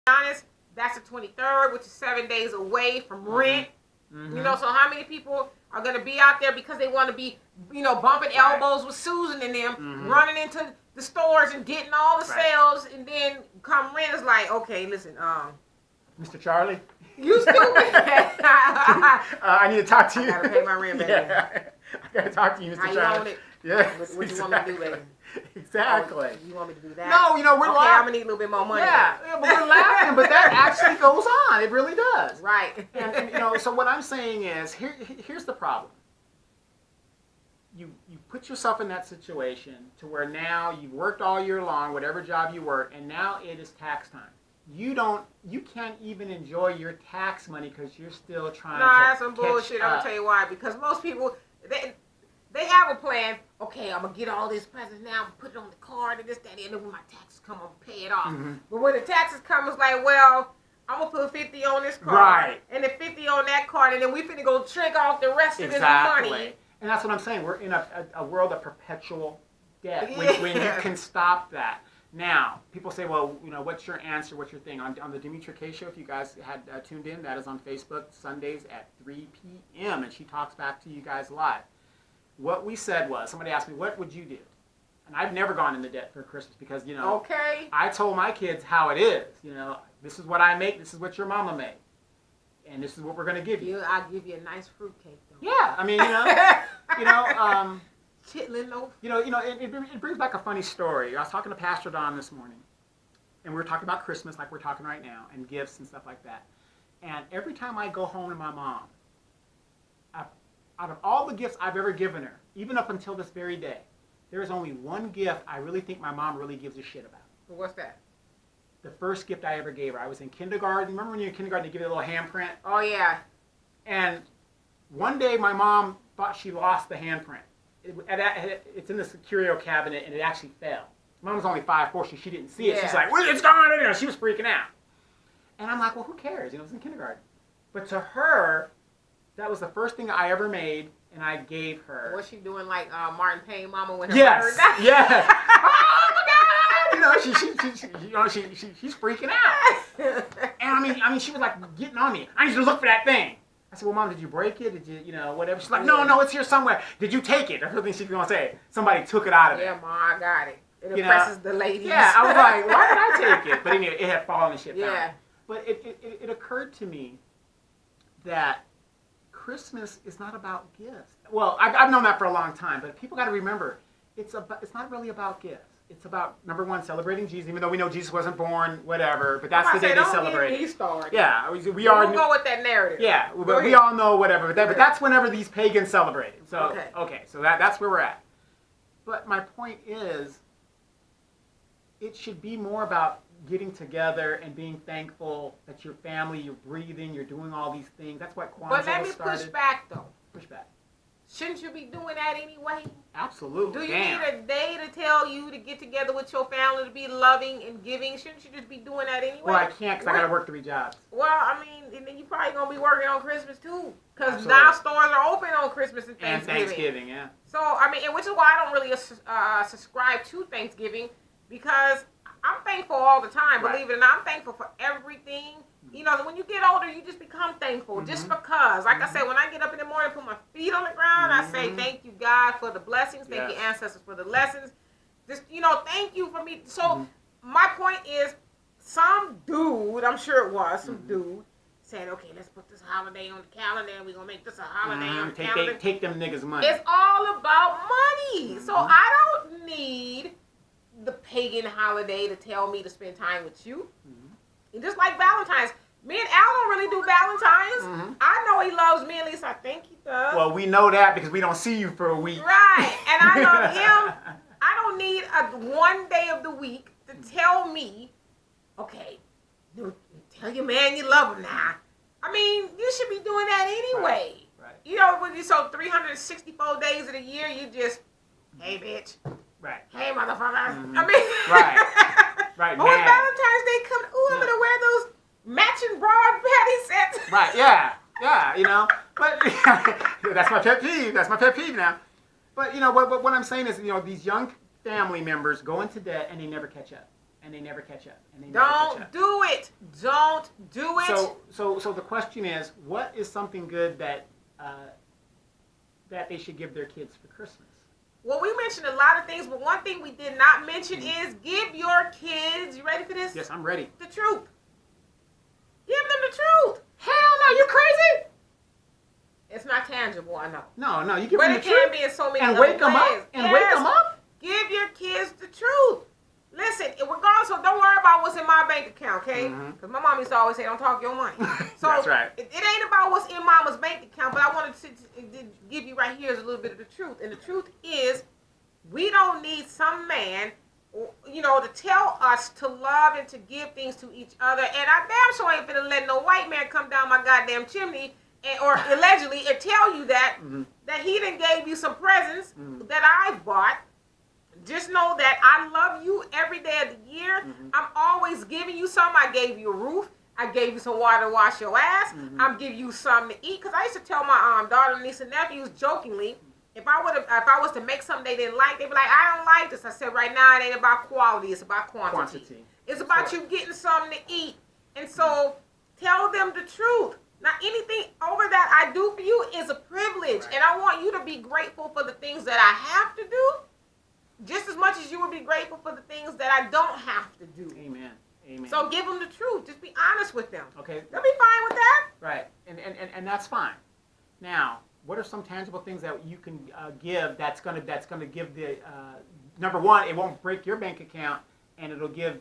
honest, that's the 23rd, which is 7 days away from rent. Mm-hmm. You know, so how many people are going to be out there because they want to be, you know, bumping elbows with Susan and them, running into the stores and getting all the sales, and then come rent is like, okay, listen, Mr. Charlie, you stupid. I need to talk to you. I gotta pay my rent, baby. Yeah. I gotta talk to you, Mr. How Charlie. you want it? Yes, what you want me to do, baby? Exactly. Oh, you want me to do that? No, you know, we're okay, laughing. I'm gonna need a little bit more money. Yeah, but we're laughing, but that actually goes on. It really does. Right. And you know, so what I'm saying is, here's the problem. You put yourself in that situation to where now you've worked all year long, whatever job you work, and now it is tax time. You can't even enjoy your tax money because you're still trying to that's some catch bullshit. I'm up. gonna tell you why. Because most people, they have a plan. Okay, I'm gonna get all these presents now, put it on the card and this, that, and then when my taxes come, I'm gonna pay it off. Mm-hmm. But when the taxes come, it's like, well, I'm gonna put 50 on this card, right, and then 50 on that card, and then we finna go trick off the rest of this money. And that's what I'm saying. We're in a world of perpetual debt. Yeah. When you can stop that. Now, people say, well, you know, what's your answer? What's your thing? On the Demetra K show, if you guys had tuned in, that is on Facebook Sundays at 3 p.m. And she talks back to you guys live. What we said was, somebody asked me, what would you do? And I've never gone into debt for Christmas because, you know, I told my kids how it is. You know, this is what I make. This is what your mama made. And this is what we're going to give you. I'll give you a nice fruitcake, though. Yeah, I mean, chitlin loaf. It brings back a funny story. I was talking to Pastor Don this morning, and we were talking about Christmas like we're talking right now, and gifts and stuff like that. And every time I go home to my mom, out of all the gifts I've ever given her, even up until this very day, there is only one gift I really think my mom really gives a shit about. What's that? The first gift I ever gave her. I was in kindergarten. Remember when you're in kindergarten, they give you a little handprint? Oh, yeah. And one day my mom thought she lost the handprint. It's in the curio cabinet, and it actually fell. Mom was only 5'4", so she didn't see it. Yeah. She's like, well, it's gone. You know, she was freaking out. And I'm like, well, who cares? You know, it was in kindergarten. But to her, that was the first thing I ever made, and I gave her. Was she doing like Martin Payne Mama when her mother died? Yes. Oh my God! You know, she's freaking out. And I mean, she was like getting on me. I need you to look for that thing. I said, well, Mom, did you break it? Did you, whatever? She's like, no, it's here somewhere. Did you take it? That's the thing she's going to say. Somebody took it out of it. Yeah, Mom, I got it. It impresses the ladies. Yeah, I was like, why did I take it? But anyway, it had fallen and shit down. Yeah. But it occurred to me that Christmas is not about gifts. Well, I've known that for a long time, but people got to remember, it's not really about gifts. It's about, number one, celebrating Jesus, even though we know Jesus wasn't born, whatever, but that's the day they celebrate. Don't get me started. Yeah, we'll go with that narrative. Yeah, but we all know whatever, but that's whenever these pagans celebrate. So, okay, so that's where we're at. But my point is, it should be more about getting together and being thankful that your family, you're breathing, you're doing all these things. That's what Kwanzaa But let me started. push back, though. Push back. Shouldn't you be doing that anyway? Absolutely. Do you need a day to tell you to get together with your family to be loving and giving? Shouldn't you just be doing that anyway? Well, I can't because I got to work 3 jobs. Well, I mean, and then you're probably going to be working on Christmas too. Because now stores are open on Christmas and Thanksgiving. And Thanksgiving, yeah. So, I mean, and which is why I don't really subscribe to Thanksgiving, because I'm thankful all the time, believe it or not. I'm thankful for everything. You know, when you get older, you just become thankful just because. Like I said, when I get up in the morning, put my feet on the ground, I say, thank you, God, for the blessings. Thank you, ancestors, for the lessons. Just, thank you for me. So my point is, some dude, I'm sure it was, some dude, said, okay, let's put this holiday on the calendar, and we're going to make this a holiday on the calendar. Take them niggas' money. It's all about money. So I don't need the pagan holiday to tell me to spend time with you. And just like Valentine's, me and Al don't really do Valentine's. I know he loves me, at least I think he does. Well, we know that because we don't see you for a week. Right, and I love him. I don't need one day of the week to tell me, okay, tell your man you love him now. I mean, you should be doing that anyway. Right. You know, when you so 364 days of the year, you just, hey, bitch. Right. Hey, motherfucker. I mean, right. When Valentine's Day comes, I'm gonna wear those matching broad patty sets. Right. Yeah. But that's my pet peeve. That's my pet peeve now. But what I'm saying is, these young family members go into debt and they never catch up. and they never catch up. And they never catch Don't up. do it. Don't do it. So the question is, what is something good that that they should give their kids for Christmas? Well, we mentioned a lot of things, but one thing we did not mention is give your kids, you ready for this? Yes, I'm ready. The truth. Give them the truth. Hell no, you crazy? It's not tangible, I know. No, you give But them it the can truth be in so many and other wake them ways. up and wake them up. Give your kids the truth. Listen, regardless of, don't worry about what's in my bank account, okay? Because my mom used to always say, don't talk your money. So That's right. It ain't about what's in mama's bank account, but I wanted to give you right here is a little bit of the truth. And the truth is, we don't need some man, you know, to tell us to love and to give things to each other. And I damn sure ain't finna let no white man come down my goddamn chimney or allegedly and tell you that that he done gave you some presents that I bought. Just know that I love you every day of the year. I'm always giving you something. I gave you a roof. I gave you some water to wash your ass. I'm giving you something to eat. Because I used to tell my daughter, niece, and nephews jokingly, if I was to make something they didn't like, they'd be like, I don't like this. I said, right now, it ain't about quality. It's about quantity. It's about you getting something to eat. And so tell them the truth. Now, anything over that I do for you is a privilege. Right. And I want you to be grateful for the things that I have to do, just as much as you would be grateful for the things that I don't have to do. Amen. Amen. So give them the truth. Just be honest with them. Okay. They'll be fine with that. Right. And that's fine. Now, what are some tangible things that you can give that's gonna give the number one, it won't break your bank account, and it'll give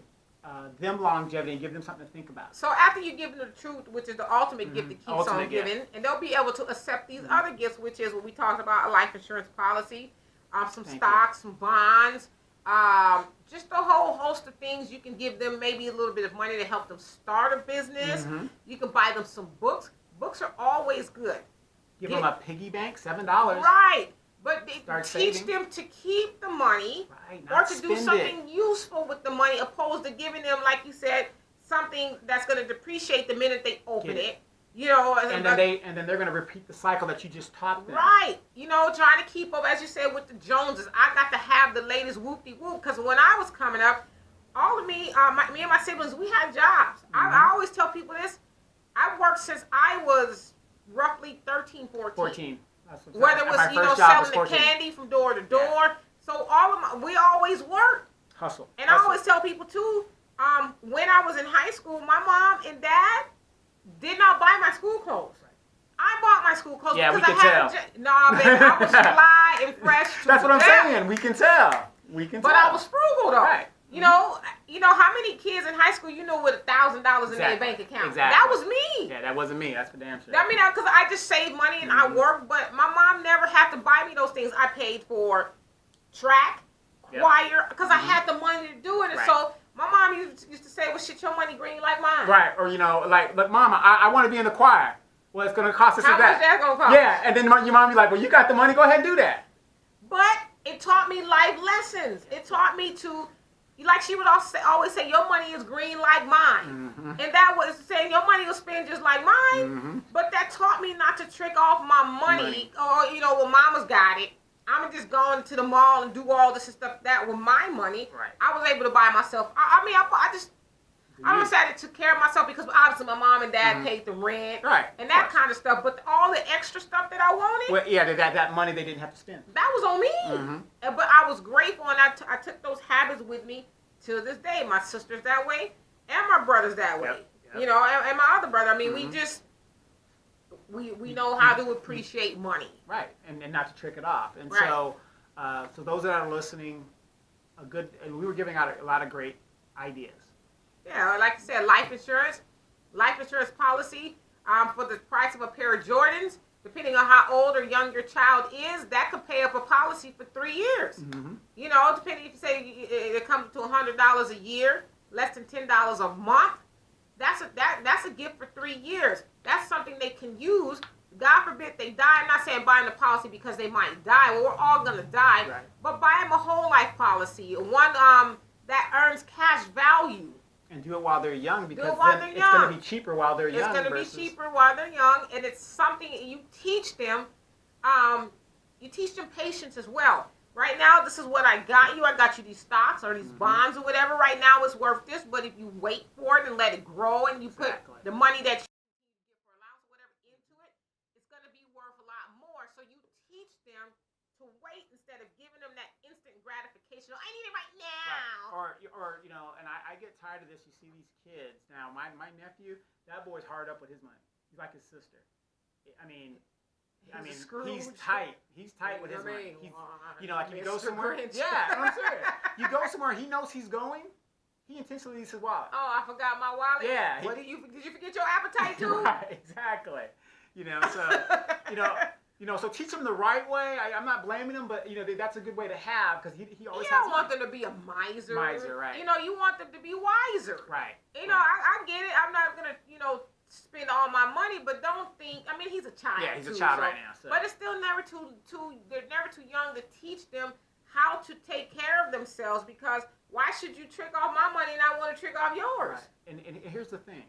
them longevity and give them something to think about. So after you give them the truth, which is the ultimate gift that keeps Ultimate on giving, and they'll be able to accept these other gifts, which is what we talked about, a life insurance policy, some stocks, some bonds, just a whole host of things. You can give them maybe a little bit of money to help them start a business. You can buy them some books. Books are always good. Give them a piggy bank, $7. Right. But teach saving. them to keep the money, right, or to do something useful with the money, opposed to giving them, like you said, something that's going to depreciate the minute they open it. You know, and then they're going to repeat the cycle that you just taught them. Right. You know, trying to keep up, as you said, with the Joneses. I got to have the latest whoop-de-whoop, because when I was coming up, all of me, me and my siblings, we had jobs. I always tell people this. I worked since I was roughly 13, 14. Whether it was, you know, selling the candy from door to door. Yeah. So we always worked. Hustle. And I always tell people too, when I was in high school, my mom and dad did not buy my school clothes. I bought my school clothes because we can tell. No, baby, I was fly and fresh. That's what I'm saying. We can tell. But I was frugal though. Right. You know how many kids in high school with $1,000 in their bank account? Exactly. That was me. Yeah, that wasn't me. That's for damn sure. I mean, because I just saved money and I worked, but my mom never had to buy me those things. I paid for track, choir, because I had the money to do it. And so my mom used to say, well, shit, your money green like mine. Right. Or, like Mama, I want to be in the choir. Well, it's going to cost us How much that going to cost? Yeah, and then your mom be like, well, you got the money, go ahead and do that. But it taught me life lessons. It taught me to, like she would always say, your money is green like mine. And that was saying your money will spend just like mine. But that taught me not to trick off my money. Or, well, mama's got it. I'm just going to the mall and do all this stuff that with my money. Right. I was able to buy myself. I decided to take care of myself because obviously my mom and dad paid the rent. Right. And that kind of stuff. But all the extra stuff that I wanted. Well, yeah, that money they didn't have to spend. That was on me. But I was grateful, and I took those habits with me to this day. My sister's that way, and my brother's that way. Yep. And my other brother. I mean, we just we know how to appreciate money. Right, and not to trick it off. And so those that are listening, we were giving out a lot of great ideas. Yeah, like I said, life insurance policy for the price of a pair of Jordans. Depending on how old or young your child is, that could pay up a policy for 3 years. Depending if you say it comes to $100 a year, less than $10 a month, that's a gift for 3 years. That's something they can use. God forbid they die. I'm not saying buying a policy because they might die. Well, we're all gonna die. Right. But buy them a whole life policy, one that earns cash value. And do it while they're young, because then it's going to be cheaper while they're young. It's going to be cheaper while they're young, and it's something you teach them. You teach them patience as well. right now, this is what I got you. I got you these stocks or these bonds or whatever. Right now, it's worth this. But if you wait for it and let it grow and you put the money that you get for allowance or whatever into it, it's going to be worth a lot more. So you teach them to wait instead of giving them that instant gratification. Oh, I need it right now. Right. Or you know, and I get tired of this. You see these kids now. My nephew, that boy's hard up with his money. He's like his sister. I mean, he's tight. He's tight with his money. You know, like if you go somewhere. Yeah, I'm serious. You go somewhere, he knows he's going. He intentionally leaves his wallet. Oh, I forgot my wallet. Yeah. Did you forget your appetite too? Right, exactly. You know, so so teach him the right way. I'm not blaming him, but you know that's a good way to have because he always. You don't want them to be a miser. Miser, right? You know, you want them to be wiser. Right. You know, I get it. I'm not gonna spend all my money, but don't think. I mean, he's a child. Yeah, he's a child right now. So. But it's still never too. They're never too young to teach them how to take care of themselves. Because why should you trick off my money and I want to trick off yours? Right. And here's the thing.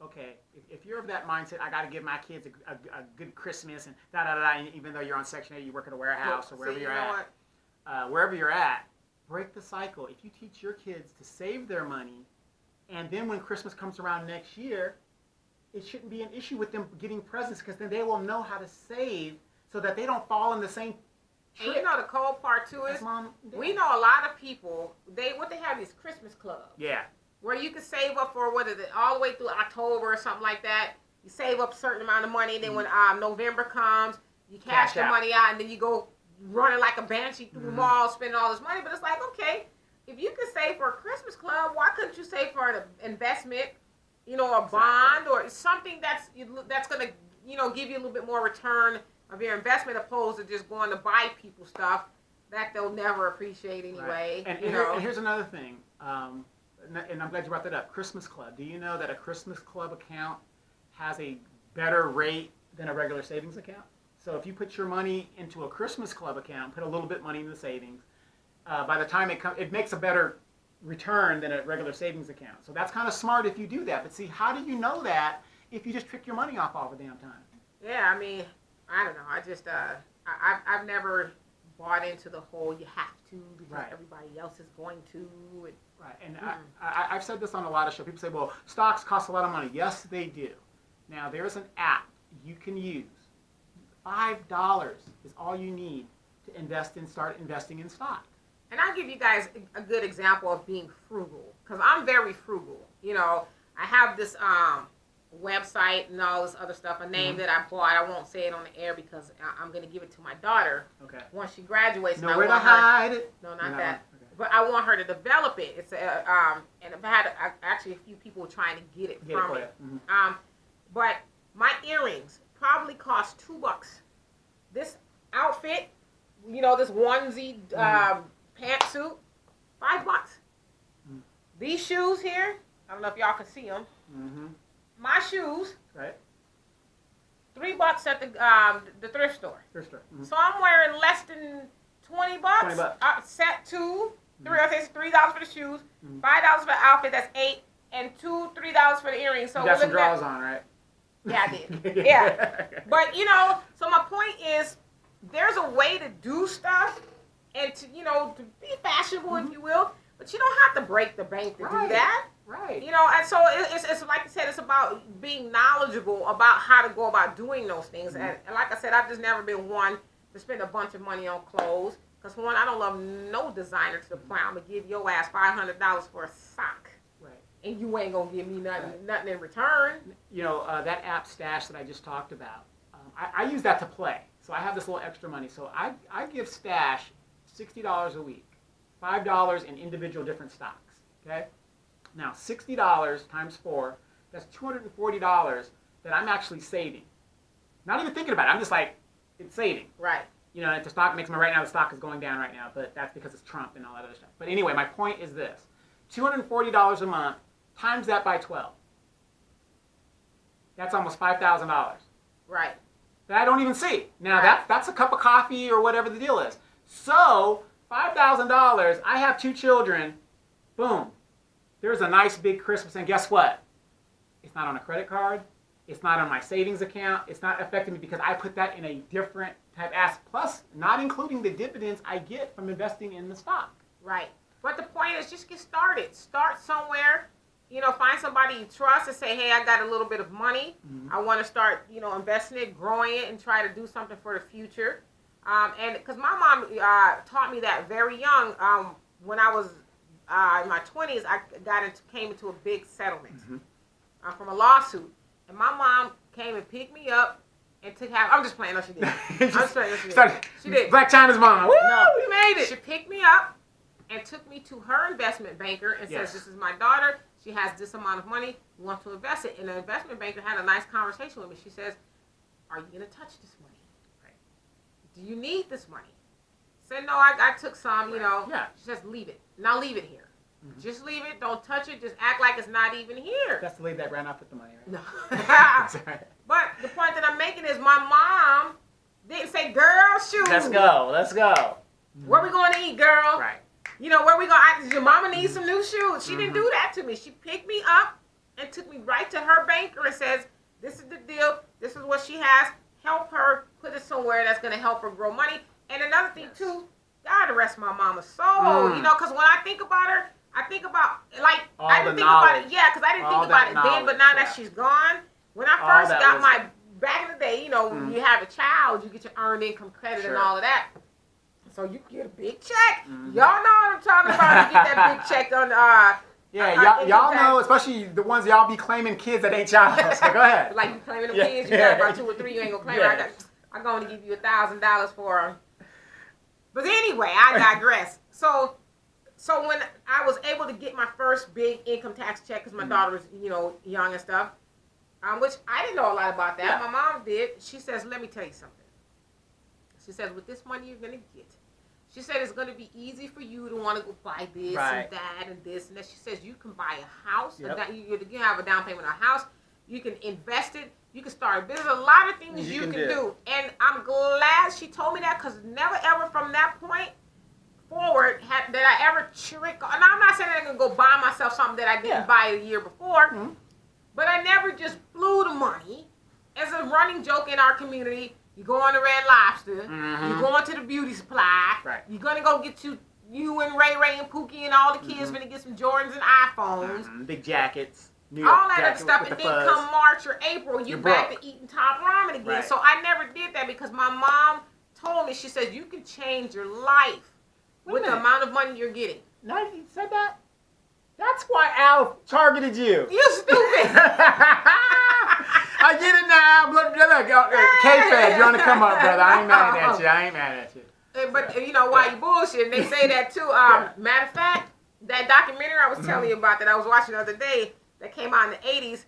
Okay, if you're of that mindset, I got to give my kids a good Christmas and and even though you're on Section 8, you work at a warehouse or wherever you're at. Wherever you're at, break the cycle. If you teach your kids to save their money, and then when Christmas comes around next year, it shouldn't be an issue with them getting presents because then they will know how to save so that they don't fall in the same trick. And you know the cold part too is we know a lot of people, they have these Christmas clubs. Yeah. Where you can save up for all the way through October or something like that. You save up a certain amount of money, and then when November comes, you cash the money out, and then you go running like a banshee through the mall, spending all this money. But it's like, okay, if you can save for a Christmas club, why couldn't you save for an investment, a bond or something that's going to, give you a little bit more return of your investment opposed to just going to buy people stuff that they'll never appreciate anyway. Right. And here's another thing. And I'm glad you brought that up. Christmas Club. Do you know that a Christmas Club account has a better rate than a regular savings account? So if you put your money into a Christmas Club account, put a little bit of money in the savings, by the time it makes a better return than a regular savings account. So that's kind of smart if you do that. But see, how do you know that if you just trick your money off all the damn time? Yeah, I mean, I don't know. I just I've never bought into the whole you have to because everybody else is going to. Right, and I've said this on a lot of shows. People say, well, stocks cost a lot of money. Yes, they do. Now, there's an app you can use. $5 is all you need to start investing in stock. And I'll give you guys a good example of being frugal because I'm very frugal. I have this website and all this other stuff, a name that I bought. I won't say it on the air because I'm going to give it to my daughter once she graduates. Nowhere to hide it. No, not that. Okay. But I want her to develop it. It's and I've had actually a few people trying to get it from me. Mm-hmm. But my earrings probably cost $2. This outfit, this onesie pantsuit, $5. Mm-hmm. These shoes here, I don't know if y'all can see them. Mm-hmm. My shoes, $3 at the thrift store. Mm-hmm. So I'm wearing less than $20. Set two, $3 for the shoes, $5 for the outfit. That's $8, and $3 for the earrings. So you got some drawers on, right? Yeah, I did. Yeah, but so my point is, there's a way to do stuff and to to be fashionable, if you will. But you don't have to break the bank to do that. Right. And so it's like I said, it's about being knowledgeable about how to go about doing those things. Mm-hmm. And like I said, I've just never been one to spend a bunch of money on clothes. Because one, I don't love no designer to the point I'm going to give your ass $500 for a sock. Right. And you ain't going to give me nothing in return. That app Stash that I just talked about, I use that to play. So I have this little extra money. So I give Stash $60 a week, $5 in individual different stocks. Okay? Now, $60 times 4, that's $240 that I'm actually saving. Not even thinking about it. I'm just like, it's saving. Right. If the stock makes money right now, the stock is going down right now, but that's because it's Trump and all that other stuff. But anyway, my point is this. $240 a month, times that by 12. That's almost $5,000. Right. That I don't even see. Now, that's a cup of coffee or whatever the deal is. So, $5,000, I have 2 children, boom. There's a nice big Christmas, and guess what? It's not on a credit card. It's not on my savings account. It's not affecting me because I put that in a different type asset. Plus, not including the dividends I get from investing in the stock. Right. But the point is just get started. Start somewhere. Find somebody you trust and say, hey, I got a little bit of money. I want to start, investing it, growing it, and try to do something for the future. And because my mom taught me that very young. When I was in my 20s, I came into a big settlement from a lawsuit. And my mom came and picked me up and took half. I'm just playing. No, she didn't. I'm just playing. No, she didn't. She did. Black China's mom. Woo! No, We made it. She picked me up and took me to her investment banker and says, this is my daughter. She has this amount of money. We want to invest it. And the investment banker had a nice conversation with me. She says, are you going to touch this money? Right. Do you need this money? I said, no, I took some, Yeah. She says, leave it. Now leave it here. Just leave it. Don't touch it. Just act like it's not even here. That's the lady that ran off with the money, right? No. But the point that I'm making is my mom didn't say, girl, shoot. Let's go. Where we going to eat, girl? Right. Where we going? Your mama needs some new shoes. She didn't do that to me. She picked me up and took me right to her banker and says, this is the deal. This is what she has. Help her put it somewhere that's going to help her grow money. And another thing, too, God rest my mama's soul. Because when I think about her, I think about, I didn't think about it. Yeah, because I didn't think about it then, but now that she's gone, when I first got back in the day, when you have a child, you get your earned income credit and all of that. So you get a big check. Y'all know what I'm talking about. You get that big check on y'all know, especially the ones y'all be claiming kids that ain't y'all. So go ahead. Like you claiming them kids, you got about 2 or 3, you ain't gonna claim I'm going to give you $1,000 for them. But anyway, I digress. So when I was able to get my first big income tax check, because my daughter was, young and stuff, which I didn't know a lot about that. Yeah. My mom did. She says, let me tell you something. She says, with this money you're going to get, she said it's going to be easy for you to want to go buy this and that and this and that. She says you can buy a house. You have a down payment on a house. You can invest it. You can start a business. A lot of things you can do. And I'm glad she told me that, because never ever from that point forward did I ever trick. And I'm not saying I'm going to go buy myself something that I didn't buy a year before. But I never just blew the money. As a running joke in our community, you go on the Red Lobster, you go into the beauty supply, you're going to go get you and Ray and Pookie and all the kids going to get some Jordans and iPhones. Big jackets. All that other stuff. And then come March or April, you're back to eating top ramen again. Right. So I never did that because my mom told me, she said, you can change your life with the amount of money you're getting. Now you said that? That's why Al targeted you. You stupid. I get it now. Look, K-Fed, you're on the come up, brother. I ain't mad at you. But why you bullshit? They say that too. Matter of fact, that documentary I was telling you about that I was watching the other day that came out in the 80s,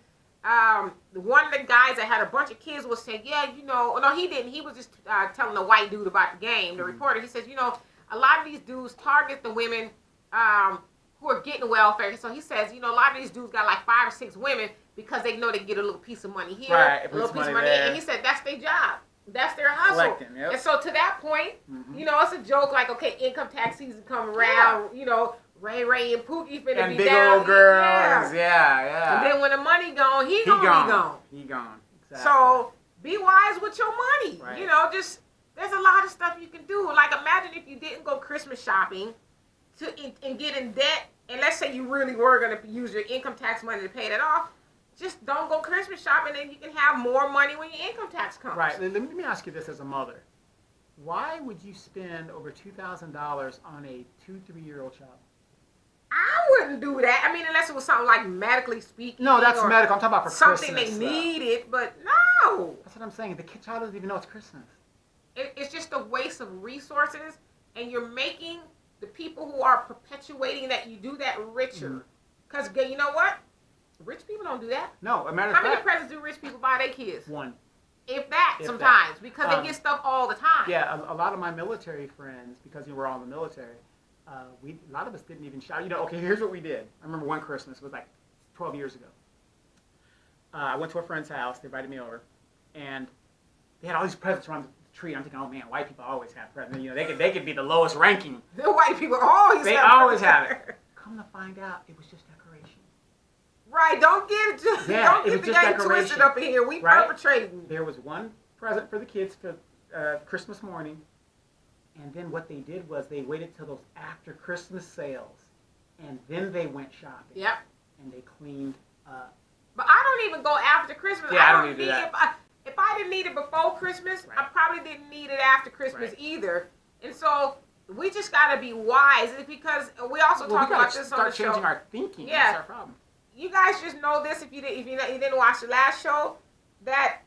one of the guys that had a bunch of kids was saying, no, he didn't. He was just telling a white dude about the game, the reporter. He says, a lot of these dudes target the women who are getting welfare. So he says, a lot of these dudes got like 5 or 6 women because they know they get a little piece of money here, a little piece of money there. And he said that's their job. That's their hustle. And so to that point, it's a joke like, okay, income tax season come around, Ray and Pookie finna and be big down. Old girls, yeah. And then when the money gone, he gonna be gone. He gone. Exactly. So be wise with your money. Right. Just there's a lot of stuff you can do. Like imagine if you didn't go Christmas shopping and get in debt, and let's say you really were gonna use your income tax money to pay that off. Just don't go Christmas shopping, and you can have more money when your income tax comes. Right. Let me ask you this as a mother. Why would you spend over $2,000 on a 2-3-year-old child? I wouldn't do that. I mean, unless it was something like medically speaking. No, that's medical. I'm talking about for something Christmas. Something they needed, but no. That's what I'm saying. The child doesn't even know it's Christmas. It's just a waste of resources, and you're making the people who are perpetuating that you do that richer. Because you know what? Rich people don't do that. No, a matter of fact. How many presents do rich people buy their kids? One. If that, sometimes. Because they get stuff all the time. Yeah, a lot of my military friends, because we're all in the military, a lot of us didn't even shop. Okay, here's what we did. I remember one Christmas, it was like 12 years ago. I went to a friend's house, they invited me over, and they had all these presents around the tree. I'm thinking, oh man, white people always have presents. They could be the lowest ranking. The white people always have it. Come to find out, it was just decoration. Right, don't get don't get the game twisted up in here. We perpetrating. There was one present for the kids for Christmas morning, and then what they did was they waited till those after Christmas sales, and then they went shopping. Yep. And they cleaned up. But I don't even go after Christmas. Yeah, I don't need that. If I didn't need it before Christmas, I probably didn't need it after Christmas either. And so we just got to be wise, because we also talk about this on the show. Start changing our thinking. Yeah. That's our problem. You guys just know this if you didn't watch the last show, that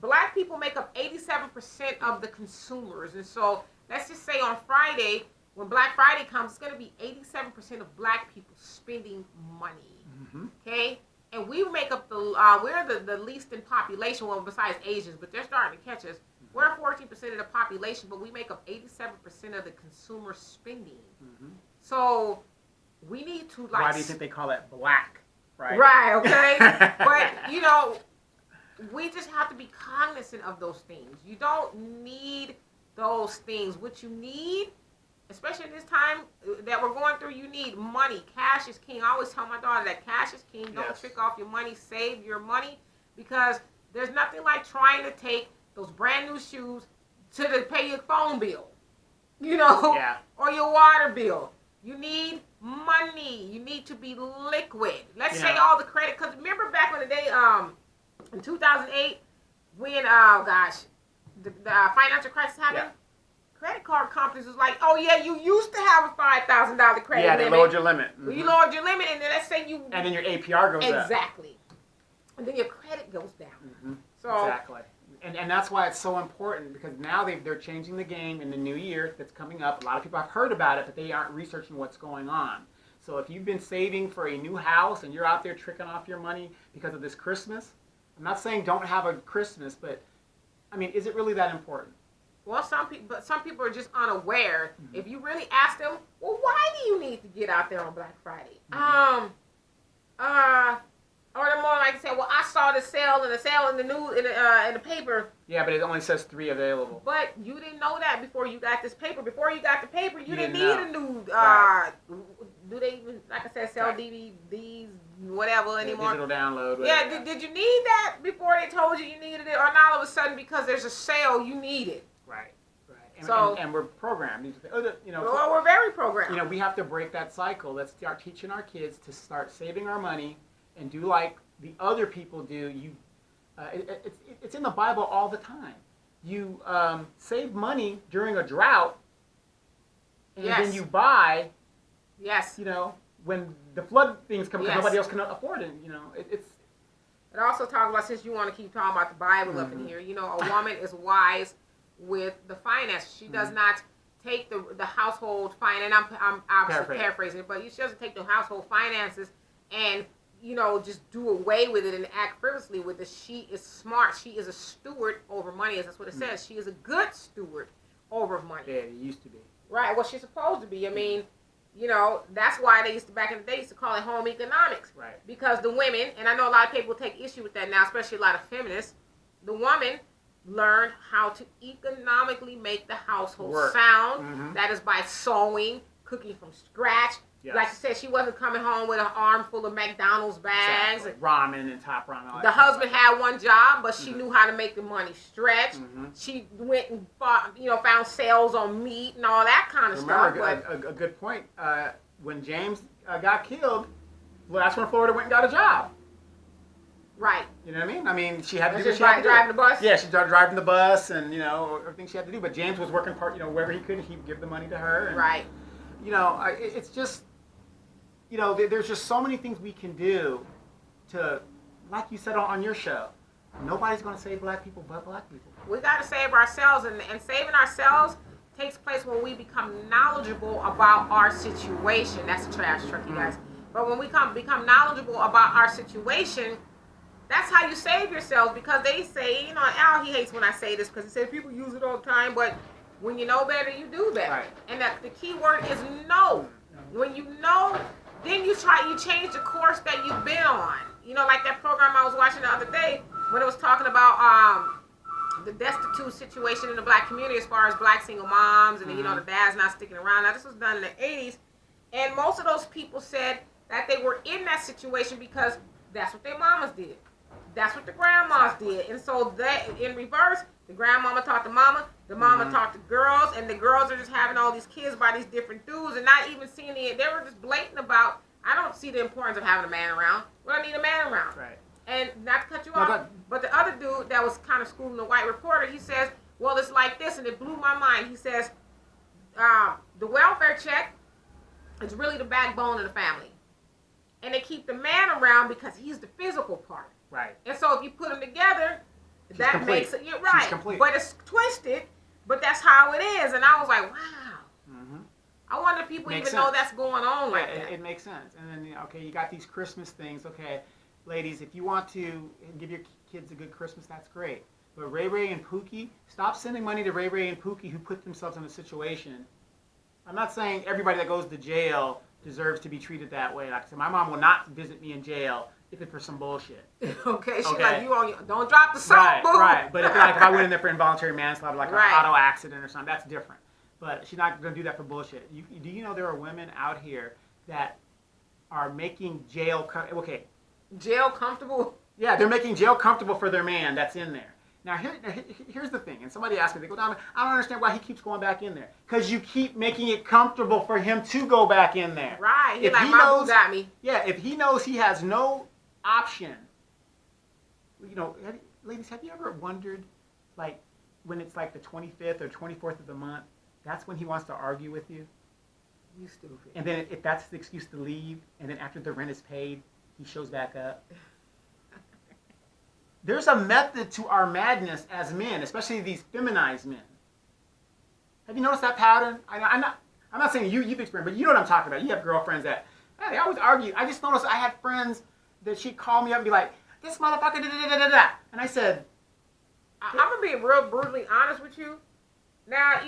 black people make up 87% of the consumers. And so let's just say on Friday, when Black Friday comes, it's going to be 87% of black people spending money. Mm-hmm. Okay? And we make up we're the least in population, well, besides Asians, but they're starting to catch us. We're 14% of the population, but we make up 87% of the consumer spending. Mm-hmm. So we need to Why do you think they call that black? Right. Right. Okay. But we just have to be cognizant of those things. You don't need those things. What you need, especially in this time that we're going through, you need money. Cash is king. I always tell my daughter that cash is king. Don't trick off your money. Save your money, because there's nothing like trying to take those brand new shoes to pay your phone bill, or your water bill. You need money. You need to be liquid. Let's say all the credit, because remember back in the day, in 2008, when the financial crisis happened. Yeah. Credit card companies was like, oh yeah, you used to have a $5,000 credit limit. Yeah, they lowered your limit. Mm-hmm. You lowered your limit, and then let's say you... And then your APR goes up. Exactly. And then your credit goes down. Mm-hmm. So exactly. And that's why it's so important, because now they're changing the game in the new year that's coming up. A lot of people have heard about it, but they aren't researching what's going on. So if you've been saving for a new house and you're out there tricking off your money because of this Christmas, I'm not saying don't have a Christmas, but I mean, is it really that important? Well, some people are just unaware. Mm-hmm. If you really ask them, well, why do you need to get out there on Black Friday? Mm-hmm. Or they're more like say, well, I saw the sale in the news in the paper. Yeah, but it only says 3 available. But you didn't know that before you got this paper. Before you got the paper, you didn't need a new. Do they even, like I said, sell DVDs, whatever anymore? Digital download. Whatever. Yeah. Did you need that before they told you needed it, or not all of a sudden because there's a sale you need it? Right. And we're programmed. Well, we're very programmed. We have to break that cycle. Let's start teaching our kids to start saving our money and do like the other people do. It's in the Bible all the time. You save money during a drought, and then you buy. Yes. When the flood things come, because nobody else can afford it. It's. It also talks about, since you want to keep talking about the Bible up in here, a woman is wise with the finances. She does not take the household finance. I'm obviously paraphrasing it, but she doesn't take the household finances and just do away with it and act frivolously with it. She is smart. She is a steward over money, as that's what it says. She is a good steward over money. Yeah, it used to be. Right. Well, she's supposed to be. I mean, that's why they used to, back in the day, used to call it home economics. Right. Because the women, and I know a lot of people take issue with that now, especially a lot of feminists, the woman learned how to economically make the household sound. Mm-hmm. That is by sewing, cooking from scratch. Yes. Like I said, she wasn't coming home with an armful of McDonald's bags. Exactly. Ramen and top ramen. The husband had one job, but she knew how to make the money stretch. Mm-hmm. She went and found sales on meat and all that kind of stuff. Remember, a good point. When James got killed, that's when Florida went and got a job. Right. You know what I mean? I mean, she had to do. She started driving the bus. Yeah, she started driving the bus, and everything she had to do. But James was working wherever he could, he'd give the money to her. And, right. It's just, there's just so many things we can do to, like you said on your show, nobody's going to save black people but black people. We got to save ourselves, and saving ourselves takes place when we become knowledgeable about our situation. That's a trash truck, you guys. But when we become knowledgeable about our situation, that's how you save yourselves, because they say, Al, he hates when I say this because he says people use it all the time, but when you know better, you do better. Right. And that the key word is know. When you know, then you change the course that you've been on. Like that program I was watching the other day when it was talking about the destitute situation in the black community as far as black single moms and the dad's not sticking around. Now this was done in the 80s, and most of those people said that they were in that situation because that's what their mamas did. That's what the grandmas did. And so that in reverse, the grandmama taught the mama taught the girls, and the girls are just having all these kids by these different dudes and not even seeing it. They were just blatant about, I don't see the importance of having a man around. Well, I need a man around. Right. And not to cut you off, but the other dude that was kind of schooling the white reporter, he says, well, it's like this, and it blew my mind. He says, the welfare check is really the backbone of the family. And they keep the man around because he's the physical part. Right. And so if you put them together, She's that complete. makes it, you're right. She's complete. But it's twisted, but that's how it is. And I was like, wow. Mm-hmm. I wonder if people Makes even know sense. that's going on like that. It makes sense. And then, okay, you got these Christmas things. Okay, ladies, if you want to give your kids a good Christmas, that's great. But Ray Ray and Pookie, stop sending money to Ray Ray and Pookie who put themselves in a situation. I'm not saying everybody that goes to jail deserves to be treated that way. Like I said, my mom will not visit me in jail if it's for some bullshit. Okay, she's like, you on your, don't drop the soap, Right, boo. right. But if I went in there for involuntary manslaughter, like Right. an auto accident or something, that's different. But she's not going to do that for bullshit. Do you know there are women out here that are making jail, Jail comfortable? yeah, they're making jail comfortable for their man that's in there. Now, here's the thing, and somebody asked me, they go, I don't understand why he keeps going back in there. Because you keep making it comfortable for him to go back in there. Right. He's If like, he my knows, boo got me. Yeah, if he knows he has no option, ladies, have you ever wondered, like, when it's like the 25th or 24th of the month, that's when he wants to argue with you? You stupid. And then if that's the excuse to leave, and then after the rent is paid, he shows back up. There's a method to our madness as men, especially these feminized men. Have you noticed that pattern? I'm not saying you've experienced, but you know what I'm talking about. You have girlfriends that they always argue. I just noticed I had friends that she'd call me up and be like, "This motherfucker da-da-da-da-da-da." And I said, I'm going to be real brutally honest with you. Now,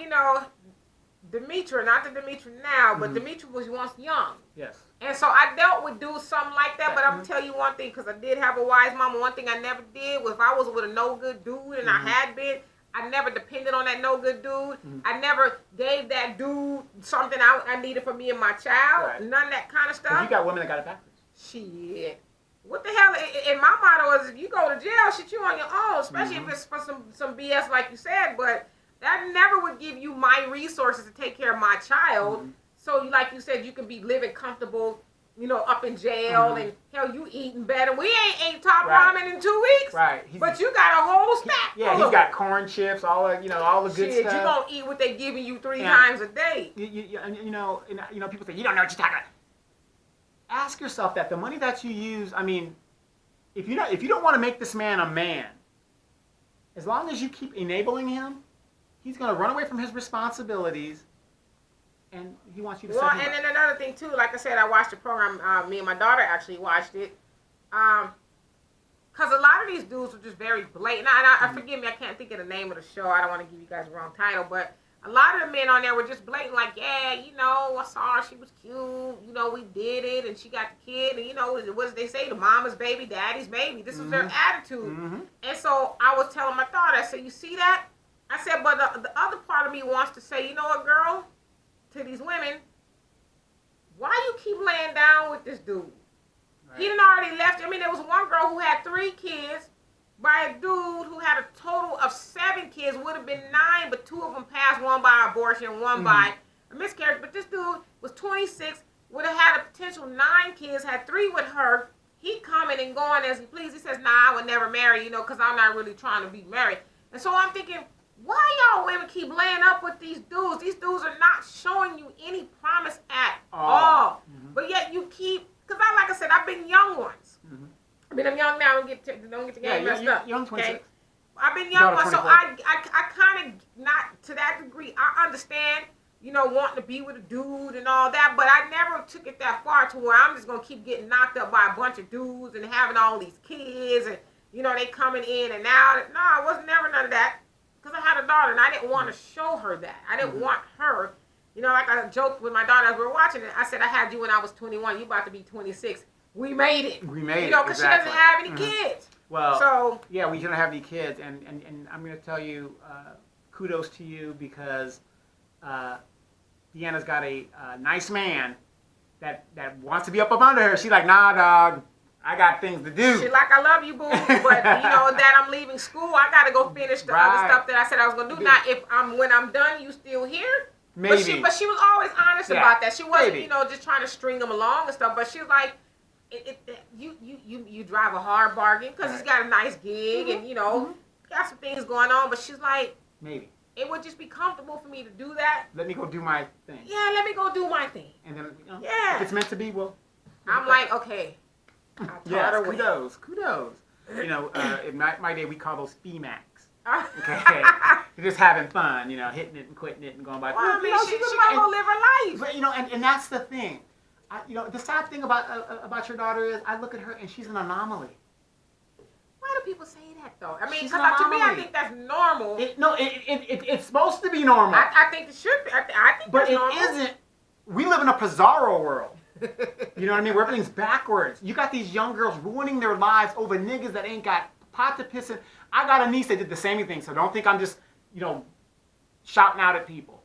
Demetra, not the Demetra now, but Demetra was once young. yes. And so I dealt with dudes something like that, but I'm going to tell you one thing, because I did have a wise mama. One thing I never did was if I was with a no-good dude, and I had been, I never depended on that no-good dude. I never gave that dude something I needed for me and my child. Right. None of that kind of stuff. You got women that got it backwards. Shit. What the hell? And my motto is, if you go to jail, shit, you on your own, especially if it's for some BS like you said, but that never would give you my resources to take care of my child. So, like you said, you can be living comfortable, up in jail, and hell, you eating better. We ain't ate top ramen in 2 weeks. Right. But you got a whole stack. Yeah, he's got corn chips, all the good shit, stuff. you gonna eat what they giving you 3 times a day. People say, you don't know what you're talking about. Ask yourself that. The money that you use, if you don't want to make this man a man, as long as you keep enabling him, he's going to run away from his responsibilities, and he wants you to set him up. And then another thing, too, like I said, I watched the program. Me and my daughter actually watched it. Because a lot of these dudes were just very blatant. Forgive me, I can't think of the name of the show. I don't want to give you guys the wrong title, but a lot of the men on there were just blatant, like, yeah, I saw her, she was cute, we did it, and she got the kid, and what did they say? The mama's baby, daddy's baby. This was their attitude. And so I was telling my daughter, I said, you see that? I said, but the other part of me wants to say, you know what, girl, to these women, why you keep laying down with this dude? Right. He done already left. There was one girl who had 3 kids by a dude who had a total of 7 kids, would have been 9, but 2 of them passed, one by abortion, one by a miscarriage. But this dude was 26, would have had a potential 9 kids, had 3 with her. He coming and going as he pleased. He says, nah, I would never marry, because I'm not really trying to be married. And so I'm thinking, why y'all women keep laying up with these dudes? These dudes are not showing you any promise at all. But yet you keep, because like I said, I've been young once. I'm young now. Don't get the game messed up. Young 26. Okay? I've been young once, so I kind of, not to that degree. I understand, wanting to be with a dude and all that, but I never took it that far to where I'm just going to keep getting knocked up by a bunch of dudes and having all these kids and, they coming in and out. No, I wasn't never none of that. Because I had a daughter, and I didn't want to show her that. I didn't want her, like I joked with my daughter as we were watching it. I said, I had you when I was 21. You about to be 26. We made it. We made it, because exactly. she doesn't have any kids. Well, so yeah, we don't have any kids, and I'm going to tell you, kudos to you, because Deanna's got a nice man that wants to be up under her. She's like, nah, dog. I got things to do. She like, I love you, boo, but that I'm leaving school, I gotta go finish the other stuff that I said I was gonna do. Now, when I'm done, you still here? Maybe. But she was always honest about that. She wasn't, just trying to string them along and stuff. But she was like, you drive a hard bargain because he's got a nice gig and got some things going on. But she's like, maybe it would just be comfortable for me to do that. Let me go do my thing. Yeah, let me go do my thing. And then, if it's meant to be, well. I'm like, okay. Yes, kudos. In my day, we call those FEMACs. Okay, you're just having fun, hitting it and quitting it and going by. Well, she might go live her life. But and that's the thing. The sad thing about your daughter is, I look at her and she's an anomaly. Why do people say that though? I mean, because to me, I think that's normal. It's supposed to be normal. I think it should be. I think but that's normal. But it isn't. We live in a Pizarro world. You know what I mean? Where everything's backwards. You got these young girls ruining their lives over niggas that ain't got pot to piss in. I got a niece that did the same thing, so don't think I'm just, shouting out at people.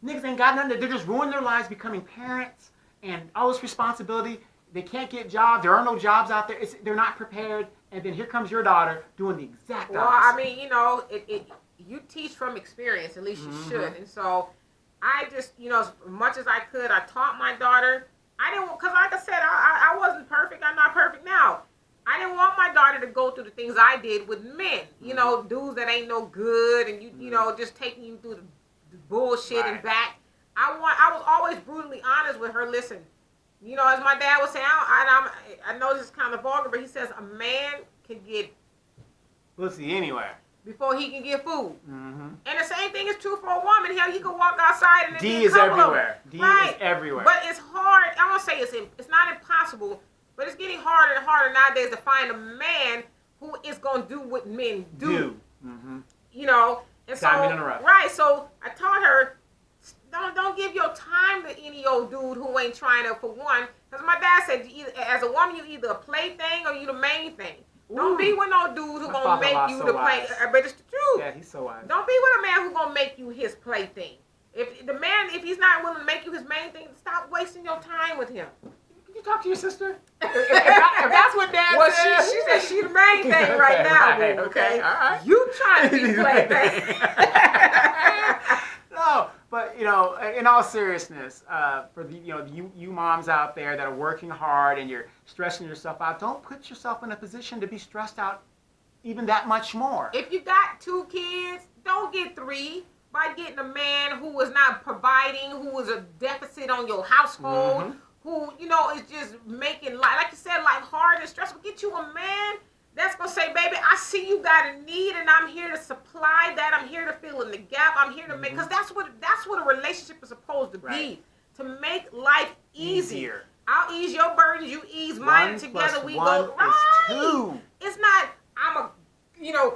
Niggas ain't got nothing. They're just ruining their lives, becoming parents, and all this responsibility. They can't get jobs. There are no jobs out there. They're not prepared. And then here comes your daughter doing the exact opposite. Well, I mean, you teach from experience. At least you should. And so I just, as much as I could, I taught my daughter. I didn't, because like I said, I wasn't perfect. I'm not perfect now. I didn't want my daughter to go through the things I did with men. Dudes that ain't no good and just taking you through the bullshit and back. I was always brutally honest with her. Listen, as my dad would say, I know this is kind of vulgar, but he says a man can get pussy anywhere before he can get food. Mm-hmm. And the same thing is true for a woman. Hell, you can walk outside and D is everywhere. D is everywhere. But it's hard. I won't say it's not impossible, but it's getting harder and harder nowadays to find a man who is going to do what men do. Mm-hmm. And so, right, so I taught her, don't give your time to any old dude who ain't trying to, for one, because my dad said, as a woman, you either a plaything or you the main thing. Ooh. Don't be with no dude who gonna make you the play. But it's the truth. Yeah, he's so wise. Don't be with a man who gonna make you his plaything. If he's not willing to make you his main thing, stop wasting your time with him. Can you talk to your sister? if that's what Dad said. She said she's the main thing right now. Right, okay, all right. You trying to be plaything. No, but in all seriousness, for the you moms out there that are working hard and you're stressing yourself out, don't put yourself in a position to be stressed out even that much more. If you got 2 kids, don't get 3 by getting a man who is not providing, who is a deficit on your household, who is just making life, like you said, life hard and stressful. Get you a man that's going to say, baby, I see you got a need and I'm here to supply that. I'm here to fill in the gap. I'm here to make, because that's what a relationship is supposed to be, to make life easier. I'll ease your burdens, you ease mine. Together we go. Right. 2. It's not, I'm a,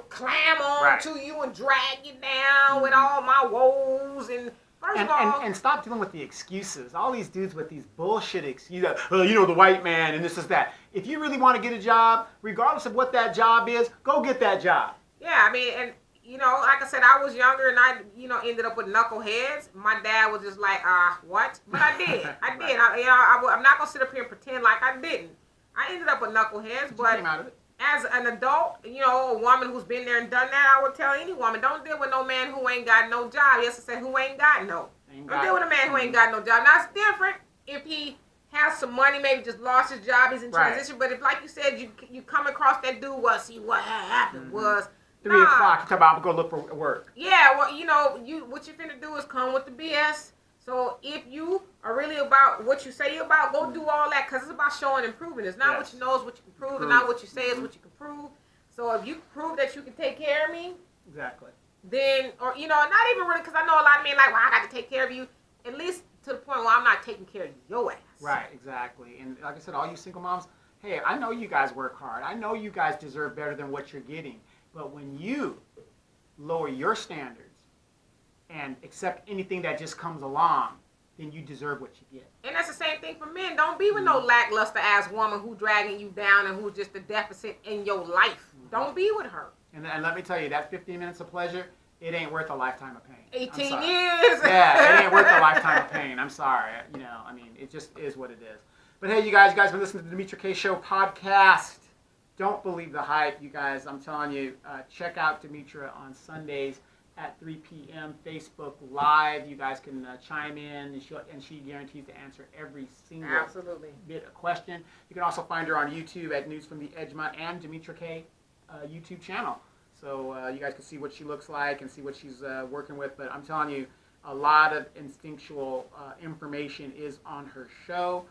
clam on to you and drag you down with all my woes and... And stop dealing with the excuses. All these dudes with these bullshit excuses. The white man and this is that. If you really want to get a job, regardless of what that job is, go get that job. Yeah, I mean, and like I said, I was younger and I, ended up with knuckleheads. My dad was just like, what? But I did. I did. I'm not gonna sit up here and pretend like I didn't. I ended up with knuckleheads, but came out of it. As an adult, a woman who's been there and done that, I would tell any woman, don't deal with no man who ain't got no job. Yes, I said who ain't got no. Don't deal with a man who ain't got no job. Now, it's different if he has some money, maybe just lost his job, he's in transition. But if, like you said, you come across that dude, what happened was... 3 o'clock, you talk about go look for work. Yeah, well, what you're finna do is come with the BS. So if you are really about what you say you're about, go do all that, because it's about showing and proving. It's not what you know is what you can prove, and not what you say is what you can prove. So if you prove that you can take care of me, exactly. Then, or not even really, because I know a lot of men like, well, I got to take care of you, at least to the point where I'm not taking care of your ass. Right, exactly. And like I said, all you single moms, hey, I know you guys work hard. I know you guys deserve better than what you're getting. But when you lower your standards and accept anything that just comes along, then you deserve what you get. And that's the same thing for men. Don't be with no lackluster ass woman who dragging you down and who's just a deficit in your life. Don't be with her. And let me tell you, that 15 minutes of pleasure, it ain't worth a lifetime of pain. 18 I'm sorry. years. Yeah, it ain't worth a lifetime of pain. I'm sorry. You know, I mean, it just is what it is. But hey, you guys been listening to the Demetra K Show podcast. Don't believe the hype, you guys. I'm telling you, check out Demetra on Sundays at 3 p.m. Facebook Live. You guys can chime in, and she guarantees to answer every single bit of question. You can also find her on YouTube at News from the Edgemont and Demetra K YouTube channel. So you guys can see what she looks like and see what she's working with. But I'm telling you, a lot of instinctual information is on her show.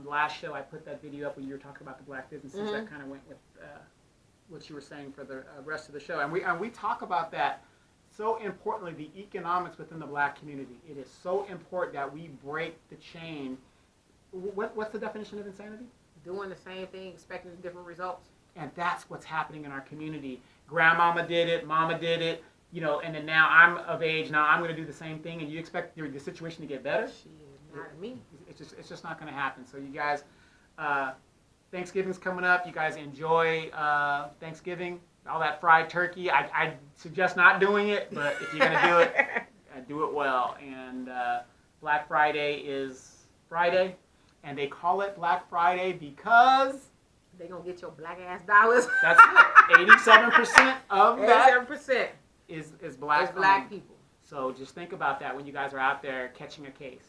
Last show, I put that video up when you were talking about the black businesses. That kind of went with what you were saying for the rest of the show. And we talk about that. So importantly, the economics within the black community. It is so important that we break the chain. What's the definition of insanity? Doing the same thing, expecting different results. And that's what's happening in our community. Grandmama did it, mama did it, you know, and then now I'm of age, now I'm going to do the same thing, and you expect the situation to get better? Not me. It's just not going to happen. So you guys, Thanksgiving's coming up. You guys enjoy Thanksgiving. All that fried turkey. I suggest not doing it, but if you're going to do it, do it well. And Black Friday is Friday, and they call it Black Friday because they're going to get your black ass dollars. That's it. 87% of that 87% is black. It's black people. So just think about that when you guys are out there catching a case.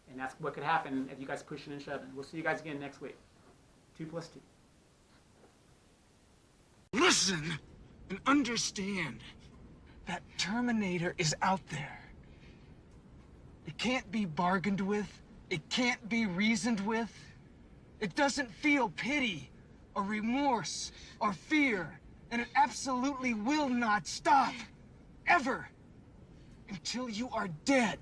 And that's what could happen if you guys pushing and shoving. We'll see you guys again next week. 2 + 2. Listen and understand that Terminator is out there. It can't be bargained with. It can't be reasoned with. It doesn't feel pity or remorse or fear. And it absolutely will not stop. Ever. Until you are dead.